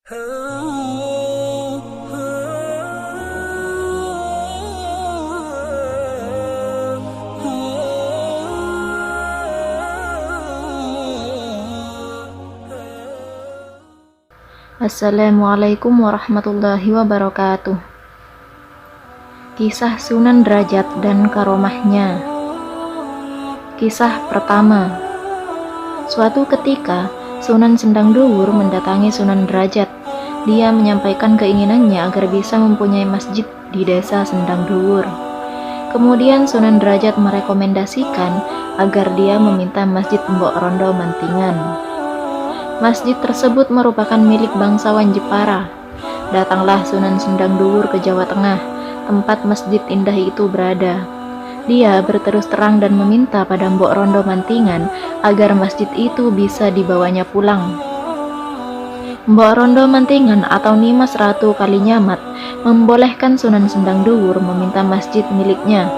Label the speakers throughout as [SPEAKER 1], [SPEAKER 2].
[SPEAKER 1] Assalamualaikum warahmatullahi wabarakatuh. Kisah Sunan Derajat dan karomahnya. Kisah pertama. Suatu ketika, Sunan Sendang Duwur mendatangi Sunan Derajat. Dia menyampaikan keinginannya agar bisa mempunyai masjid di desa Sendang Duwur. Kemudian Sunan Derajat merekomendasikan agar dia meminta Masjid Mbok Rondo Mantingan. Masjid tersebut merupakan milik bangsawan Jepara. Datanglah Sunan Sendang Duwur ke Jawa Tengah, tempat masjid indah itu berada. Dia berterus terang dan meminta pada Mbok Rondo Mantingan agar masjid itu bisa dibawanya pulang. Mbok Rondo Mantingan atau Nimas Ratu Kalinyamat membolehkan Sunan Sendang Duwur meminta masjid miliknya.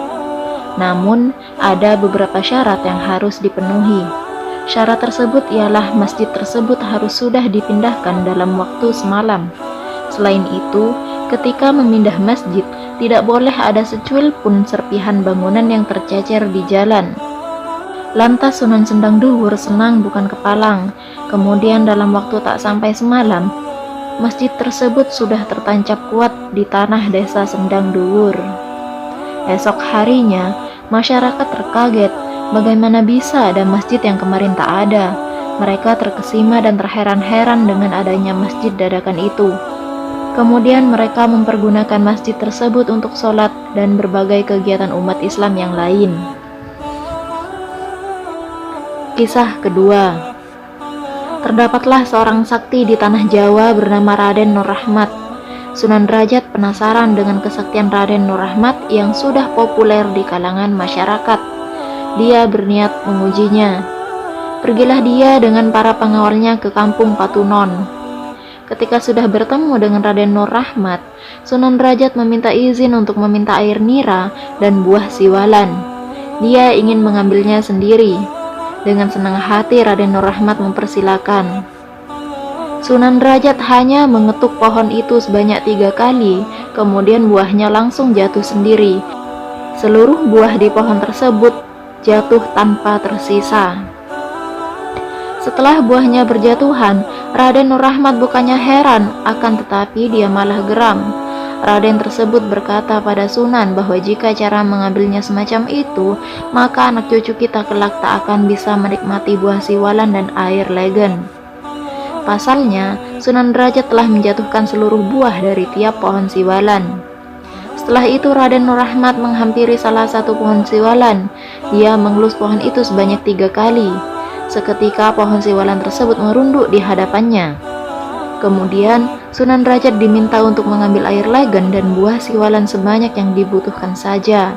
[SPEAKER 1] Namun, ada beberapa syarat yang harus dipenuhi. Syarat tersebut ialah masjid tersebut harus sudah dipindahkan dalam waktu semalam. Selain itu, ketika memindah masjid, tidak boleh ada secuil pun serpihan bangunan yang tercecer di jalan. Lantas Sunan Sendang Duwur senang bukan kepalang. Kemudian dalam waktu tak sampai semalam, masjid tersebut sudah tertancap kuat di tanah desa Sendang Duwur. Esok harinya, masyarakat terkaget. Bagaimana bisa ada masjid yang kemarin tak ada? Mereka terkesima dan terheran-heran dengan adanya masjid dadakan itu. Kemudian mereka mempergunakan masjid tersebut untuk sholat dan berbagai kegiatan umat Islam yang lain. Kisah kedua. Terdapatlah seorang sakti di tanah Jawa bernama Raden Nur Rahmat. Sunan Derajat penasaran dengan kesaktian Raden Nur Rahmat yang sudah populer di kalangan masyarakat. Dia berniat mengujinya. Pergilah dia dengan para pengawalnya ke kampung Patunon. Ketika sudah bertemu dengan Raden Nur Rahmat, Sunan Derajat meminta izin untuk meminta air nira dan buah siwalan. Dia ingin mengambilnya sendiri. Dengan senang hati Raden Nur Rahmat mempersilakan. Sunan Derajat hanya mengetuk pohon itu sebanyak 3 kali, kemudian buahnya langsung jatuh sendiri. Seluruh buah di pohon tersebut jatuh tanpa tersisa. Setelah buahnya berjatuhan, Raden Nur Rahmat bukannya heran, akan tetapi dia malah geram. Raden tersebut berkata pada Sunan bahwa jika cara mengambilnya semacam itu, maka anak cucu kita kelak tak akan bisa menikmati buah siwalan dan air legen. Pasalnya, Sunan Derajat telah menjatuhkan seluruh buah dari tiap pohon siwalan. Setelah itu Raden Nur Rahmat menghampiri salah satu pohon siwalan. Dia mengelus pohon itu sebanyak 3 kali. Seketika pohon siwalan tersebut merunduk di hadapannya. Kemudian Sunan Derajat diminta untuk mengambil air legen dan buah siwalan sebanyak yang dibutuhkan saja.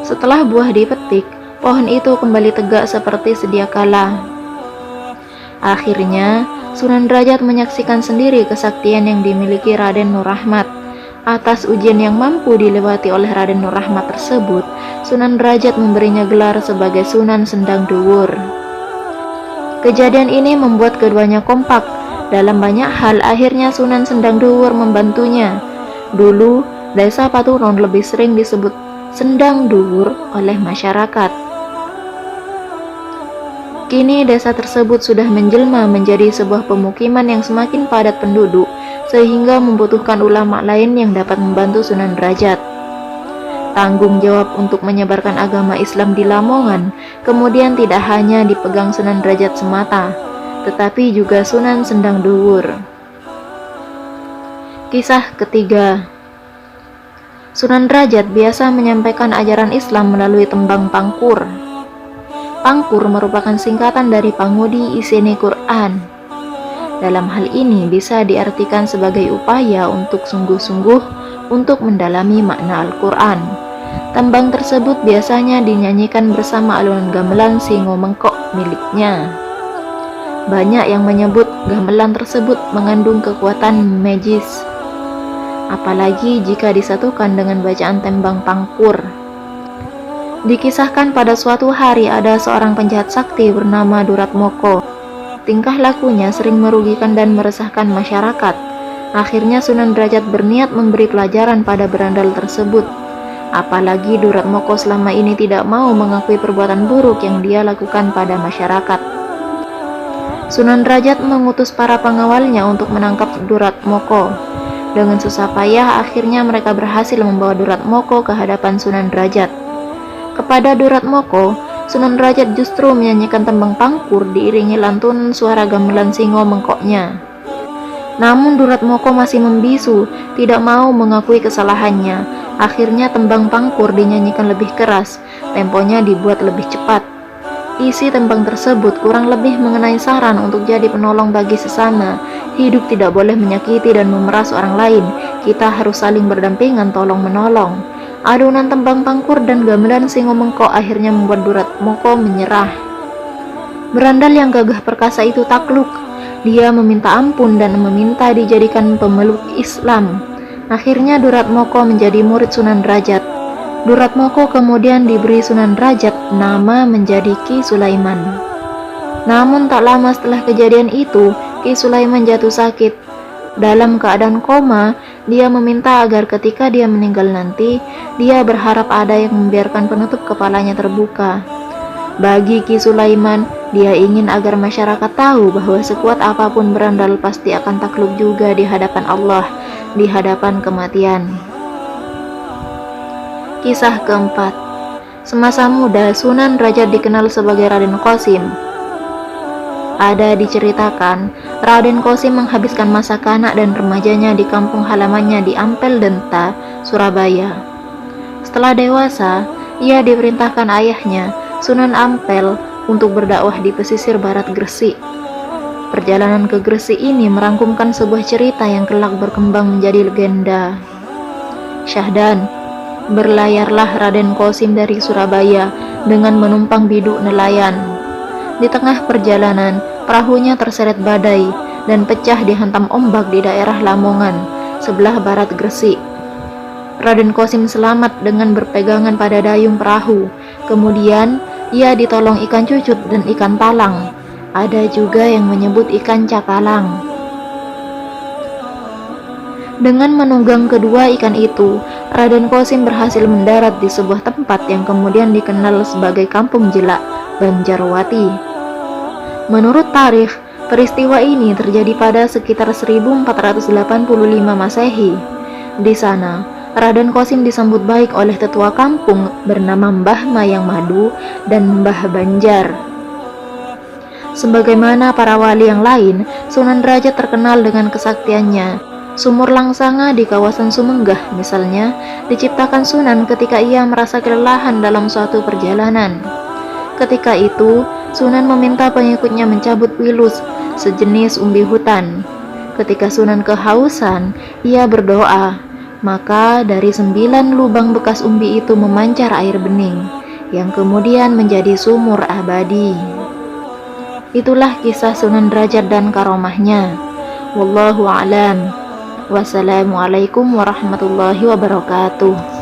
[SPEAKER 1] Setelah buah dipetik, pohon itu kembali tegak seperti sedia kala. Akhirnya Sunan Derajat menyaksikan sendiri kesaktian yang dimiliki Raden Nur Rahmat. Atas ujian yang mampu dilewati oleh Raden Nur Rahmat tersebut, Sunan Derajat memberinya gelar sebagai Sunan Sendang Duwur. Kejadian ini membuat keduanya kompak. Dalam banyak hal, akhirnya Sunan Sendang Duwur membantunya. Dulu, desa Patunon lebih sering disebut Sendang Duwur oleh masyarakat. Kini desa tersebut sudah menjelma menjadi sebuah pemukiman yang semakin padat penduduk, sehingga membutuhkan ulama lain yang dapat membantu Sunan Derajat. Tanggung jawab untuk menyebarkan agama Islam di Lamongan kemudian tidak hanya dipegang Sunan Derajat semata, tetapi juga Sunan Sendang Duwur. Kisah ketiga. Sunan Derajat biasa menyampaikan ajaran Islam melalui tembang pangkur. Pangkur merupakan singkatan dari Pangudi Isine Quran. Dalam hal ini bisa diartikan sebagai upaya untuk sungguh-sungguh untuk mendalami makna Al-Quran. Tembang tersebut biasanya dinyanyikan bersama alunan gamelan Singo Mengkok miliknya. Banyak yang menyebut gamelan tersebut mengandung kekuatan magis, apalagi jika disatukan dengan bacaan tembang pangkur. Dikisahkan pada suatu hari ada seorang penjahat sakti bernama Duratmoko. tingkah lakunya sering merugikan dan meresahkan masyarakat. Akhirnya Sunan Derajat berniat memberi pelajaran pada berandal tersebut. Apalagi Duratmoko selama ini tidak mau mengakui perbuatan buruk yang dia lakukan pada masyarakat. Sunan Derajat mengutus para pengawalnya untuk menangkap Duratmoko. Dengan susah payah, akhirnya mereka berhasil membawa Duratmoko ke hadapan Sunan Derajat. Kepada Duratmoko, Sunan Derajat justru menyanyikan tembang pangkur diiringi lantunan suara gamelan singo mengkoknya. Namun Duratmoko masih membisu, tidak mau mengakui kesalahannya. Akhirnya tembang pangkur dinyanyikan lebih keras, temponya dibuat lebih cepat. Isi tembang tersebut kurang lebih mengenai saran untuk jadi penolong bagi sesama. Hidup tidak boleh menyakiti dan memeras orang lain. Kita harus saling berdampingan tolong menolong. Adunan tembang pangkur dan gamelan singo mengkok akhirnya membuat Duratmoko menyerah. Berandal yang gagah perkasa itu takluk. Dia meminta ampun dan meminta dijadikan pemeluk Islam. Akhirnya Duratmoko menjadi murid Sunan Derajat. Duratmoko kemudian diberi Sunan Derajat nama menjadi Ki Sulaiman. Namun tak lama setelah kejadian itu, Ki Sulaiman jatuh sakit. Dalam keadaan koma, dia meminta agar ketika dia meninggal nanti, dia berharap ada yang membiarkan penutup kepalanya terbuka. Bagi Ki Sulaiman, dia ingin agar masyarakat tahu bahwa sekuat apapun berandal pasti akan takluk juga di hadapan Allah, di hadapan kematian. Kisah keempat. Semasa muda, Sunan Derajat dikenal sebagai Raden Qasim. Ada diceritakan, Raden Qasim menghabiskan masa kanak dan remajanya di kampung halamannya di Ampel Denta, Surabaya. Setelah dewasa, ia diperintahkan ayahnya, Sunan Ampel, untuk berdakwah di pesisir barat Gresik. Perjalanan ke Gresik ini merangkumkan sebuah cerita yang kelak berkembang menjadi legenda. Syahdan, berlayarlah Raden Qasim dari Surabaya dengan menumpang biduk nelayan. Di tengah perjalanan, perahunya terseret badai dan pecah dihantam ombak di daerah Lamongan, sebelah barat Gresik. Raden Qasim selamat dengan berpegangan pada dayung perahu. Kemudian, ia ditolong ikan cucut dan ikan talang. Ada juga yang menyebut ikan cakalang. Dengan menunggang kedua ikan itu, Raden Qasim berhasil mendarat di sebuah tempat yang kemudian dikenal sebagai Kampung Jelak, Banjarwati. Menurut tarikh, peristiwa ini terjadi pada sekitar 1485 Masehi. Di sana, Raden Qasim disambut baik oleh tetua kampung bernama Mbah Mayang Madu dan Mbah Banjar. Sebagaimana para wali yang lain, Sunan Derajat terkenal dengan kesaktiannya. Sumur Langsanga di kawasan Sumenggah misalnya, diciptakan Sunan ketika ia merasa kelelahan dalam suatu perjalanan. Ketika itu, Sunan meminta pengikutnya mencabut wilus, sejenis umbi hutan. Ketika Sunan kehausan, ia berdoa. Maka dari 9 lubang bekas umbi itu memancar air bening, yang kemudian menjadi sumur abadi. Itulah kisah Sunan Derajat dan karomahnya. Wallahu a'lam. Wassalamualaikum warahmatullahi wabarakatuh.